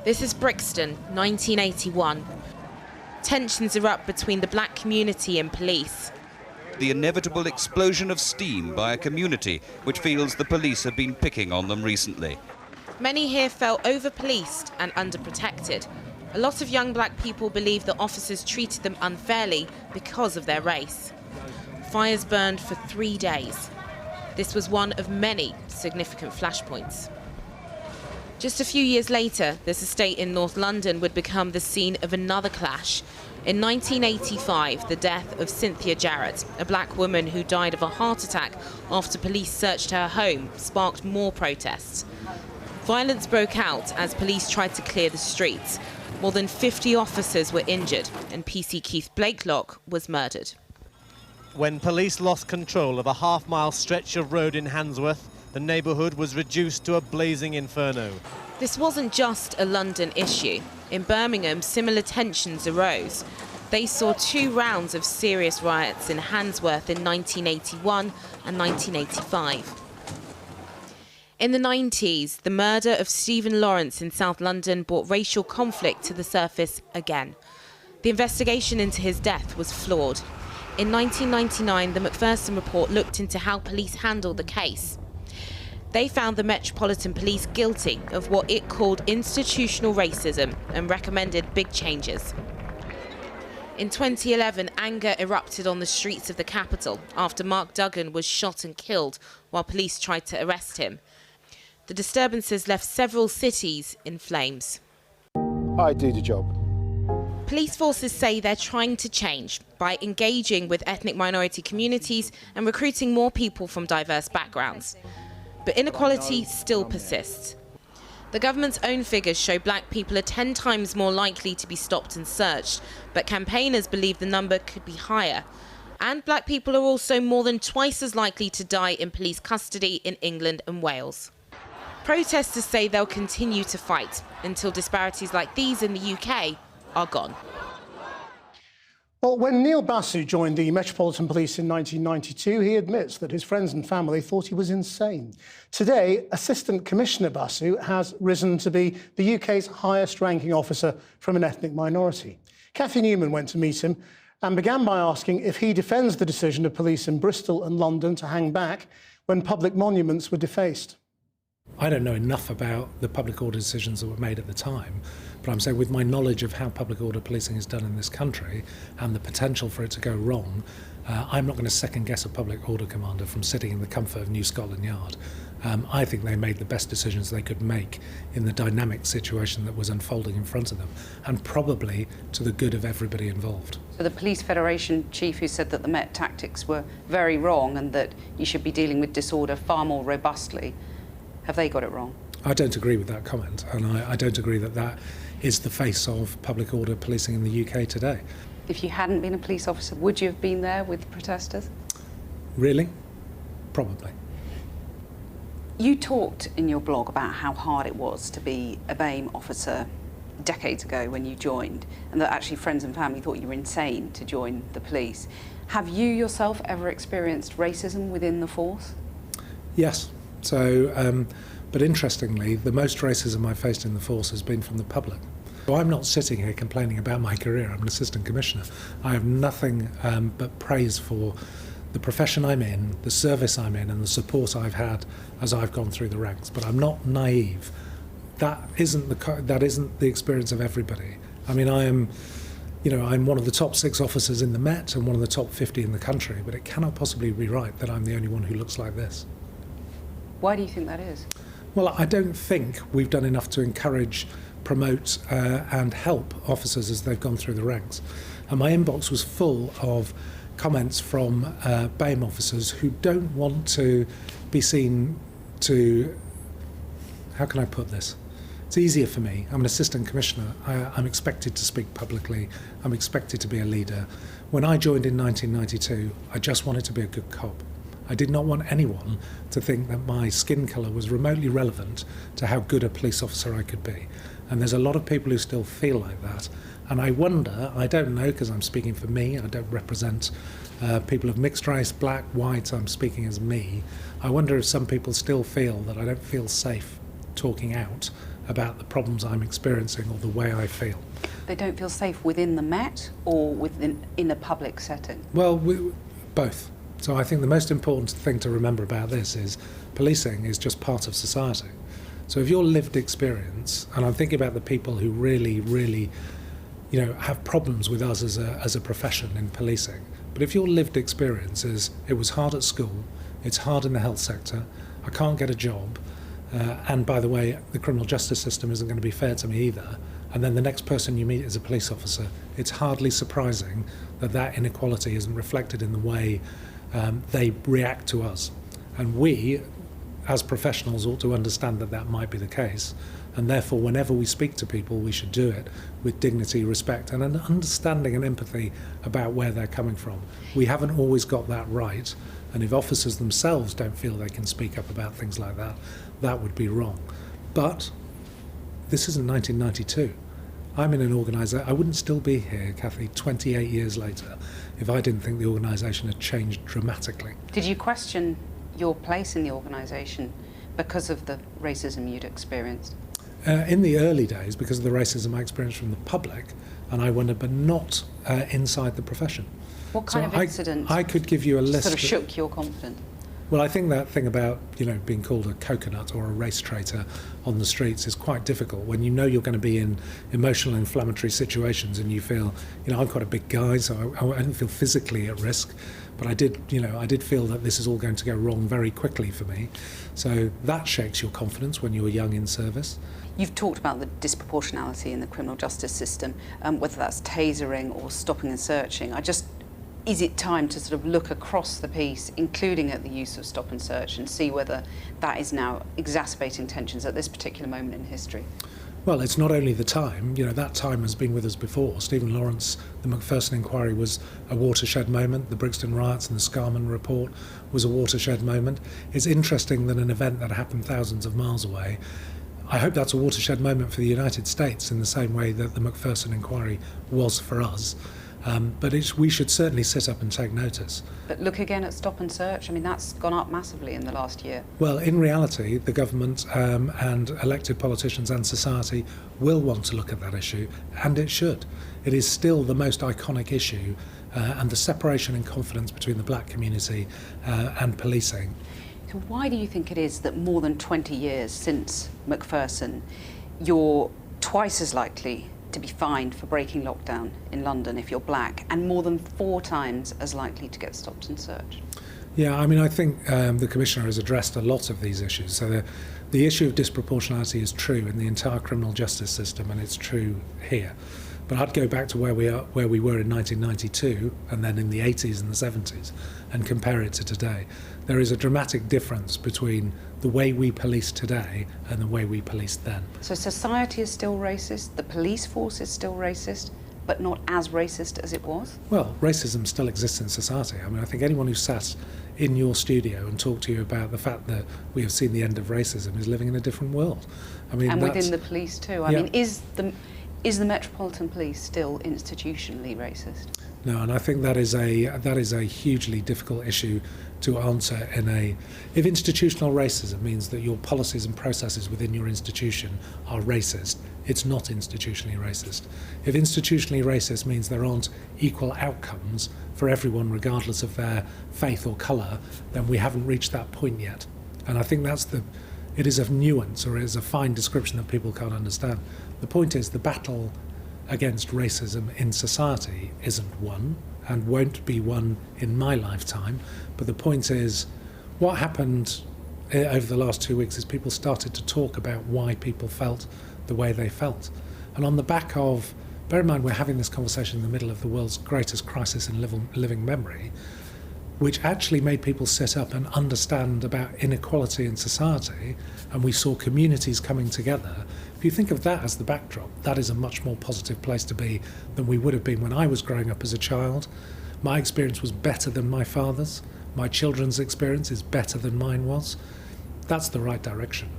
This is Brixton, 1981. Tensions erupt between the black community and police. The inevitable explosion of steam by a community which feels the police have been picking on them recently. Many here felt over-policed and underprotected. A lot of young black people believe that officers treated them unfairly because of their race. Fires burned for 3 days. This was one of many significant flashpoints. Just a few years later, this estate in North London would become the scene of another clash. In 1985, the death of Cynthia Jarrett, a black woman who died of a heart attack after police searched her home, sparked more protests. Violence broke out as police tried to clear the streets. More than 50 officers were injured, and PC Keith Blakelock was murdered. When police lost control of a half-mile stretch of road in Handsworth, the neighbourhood was reduced to a blazing inferno. This wasn't just a London issue. In Birmingham, similar tensions arose. They saw 2 rounds of serious riots in Handsworth in 1981 and 1985. In the 90s, the murder of Stephen Lawrence in South London brought racial conflict to the surface again. The investigation into his death was flawed. In 1999, the Macpherson report looked into how police handled the case. They found the Metropolitan Police guilty of what it called institutional racism and recommended big changes. In 2011, anger erupted on the streets of the capital after Mark Duggan was shot and killed while police tried to arrest him. The disturbances left several cities in flames. I do the job. Police forces say they're trying to change by engaging with ethnic minority communities and recruiting more people from diverse backgrounds. But inequality still persists. The government's own figures show black people are 10 times more likely to be stopped and searched, but campaigners believe the number could be higher. And black people are also more than twice as likely to die in police custody in England and Wales. Protesters say they'll continue to fight until disparities like these in the UK are gone. Well, when Neil Basu joined the Metropolitan Police in 1992, he admits that his friends and family thought he was insane. Today, Assistant Commissioner Basu has risen to be the UK's highest-ranking officer from an ethnic minority. Cathy Newman went to meet him and began by asking if he defends the decision of police in Bristol and London to hang back when public monuments were defaced. I don't know enough about the public order decisions that were made at the time, but I'm saying with my knowledge of how public order policing is done in this country and the potential for it to go wrong, I'm not going to second guess a public order commander from sitting in the comfort of New Scotland Yard. I think they made the best decisions they could make in the dynamic situation that was unfolding in front of them, and probably to the good of everybody involved. So the Police Federation chief who said that the Met tactics were very wrong and that you should be dealing with disorder far more robustly, have they got it wrong? I don't agree with that comment, and I don't agree that that is the face of public order policing in the UK today. If you hadn't been a police officer, would you have been there with the protesters? Really? Probably. You talked in your blog about how hard it was to be a BAME officer decades ago when you joined, and that actually friends and family thought you were insane to join the police. Have you yourself ever experienced racism within the force? Yes. So, but interestingly, the most racism I've faced in the force has been from the public. So I'm not sitting here complaining about my career. I'm an assistant commissioner. I have nothing but praise for the profession I'm in, the service I'm in, and the support I've had as I've gone through the ranks. But I'm not naive. That isn't the experience of everybody. I mean, I'm one of the top 6 officers in the Met and one of the top 50 in the country, but it cannot possibly be right that I'm the only one who looks like this. Why do you think that is? Well, I don't think we've done enough to encourage, promote and help officers as they've gone through the ranks. And my inbox was full of comments from BAME officers who don't want to be seen to... How can I put this? It's easier for me. I'm an assistant commissioner. I'm expected to speak publicly. I'm expected to be a leader. When I joined in 1992, I just wanted to be a good cop. I did not want anyone to think that my skin colour was remotely relevant to how good a police officer I could be. And there's a lot of people who still feel like that. And I wonder, I don't know, because I'm speaking for me, I don't represent people of mixed race, black, white, I'm speaking as me. I wonder if some people still feel that I don't feel safe talking out about the problems I'm experiencing or the way I feel. They don't feel safe within the Met or in a public setting? Well, both. So I think the most important thing to remember about this is policing is just part of society. So if your lived experience, and I'm thinking about the people who really, really, have problems with us as a profession in policing, but if your lived experience is it was hard at school, it's hard in the health sector, I can't get a job, and by the way, the criminal justice system isn't going to be fair to me either, and then the next person you meet is a police officer, it's hardly surprising that inequality isn't reflected in the way they react to us. And we, as professionals, ought to understand that might be the case, and therefore whenever we speak to people we should do it with dignity, respect and an understanding and empathy about where they're coming from. We haven't always got that right, and if officers themselves don't feel they can speak up about things like that, that would be wrong. But this isn't 1992. I'm in an organisation, I wouldn't still be here, Kathy, 28 years later, if I didn't think the organisation had changed dramatically. Did you question your place in the organisation because of the racism you'd experienced? In the early days, because of the racism I experienced from the public, and I wondered, but not inside the profession. What kind of incident I could give you a list. Sort of shook your confidence? Well, I think that thing about, being called a coconut or a race traitor on the streets is quite difficult when you know you're going to be in emotional, inflammatory situations and you feel, I'm quite a big guy, so I didn't feel physically at risk, but I did feel that this is all going to go wrong very quickly for me. So that shakes your confidence when you're young in service. You've talked about the disproportionality in the criminal justice system, whether that's tasering or stopping and searching. Is it time to sort of look across the piece, including at the use of stop and search, and see whether that is now exacerbating tensions at this particular moment in history? Well, it's not only the time, that time has been with us before. Stephen Lawrence, the Macpherson inquiry was a watershed moment. The Brixton riots and the Scarman report was a watershed moment. It's interesting that an event that happened thousands of miles away, I hope that's a watershed moment for the United States in the same way that the Macpherson inquiry was for us. But we should certainly sit up and take notice. But look again at stop and search. I mean, that's gone up massively in the last year. Well, in reality, the government and elected politicians and society will want to look at that issue, and it should. It is still the most iconic issue, and the separation in confidence between the black community and policing. So why do you think it is that more than 20 years since Macpherson, you're twice as likely to be fined for breaking lockdown in London if you're black, and more than 4 times as likely to get stopped and searched? Yeah, I mean, I think the Commissioner has addressed a lot of these issues. So the issue of disproportionality is true in the entire criminal justice system, and it's true here. But I'd go back to where we were in 1992, and then in the 80s and the 70s, and compare it to today. There is a dramatic difference between the way we police today and the way we policed then. So society is still racist, the police force is still racist, but not as racist as it was? Well, racism still exists in society. I mean, I think anyone who sat in your studio and talked to you about the fact that we have seen the end of racism is living in a different world. I mean, and within the police too. I Yeah. mean, is the Metropolitan Police still institutionally racist? No, and I think that is a hugely difficult issue to answer if institutional racism means that your policies and processes within your institution are racist, it's not institutionally racist. If institutionally racist means there aren't equal outcomes for everyone regardless of their faith or colour, then we haven't reached that point yet. And I think it is a nuance, or it is a fine description that people can't understand. The point is the battle against racism in society isn't won and won't be won in my lifetime. But the point is, what happened over the last 2 weeks is people started to talk about why people felt the way they felt. And on the back of, bear in mind we're having this conversation in the middle of the world's greatest crisis in living memory, which actually made people sit up and understand about inequality in society, and we saw communities coming together. If you think of that as the backdrop, that is a much more positive place to be than we would have been when I was growing up as a child. My experience was better than my father's. My children's experience is better than mine was. That's the right direction.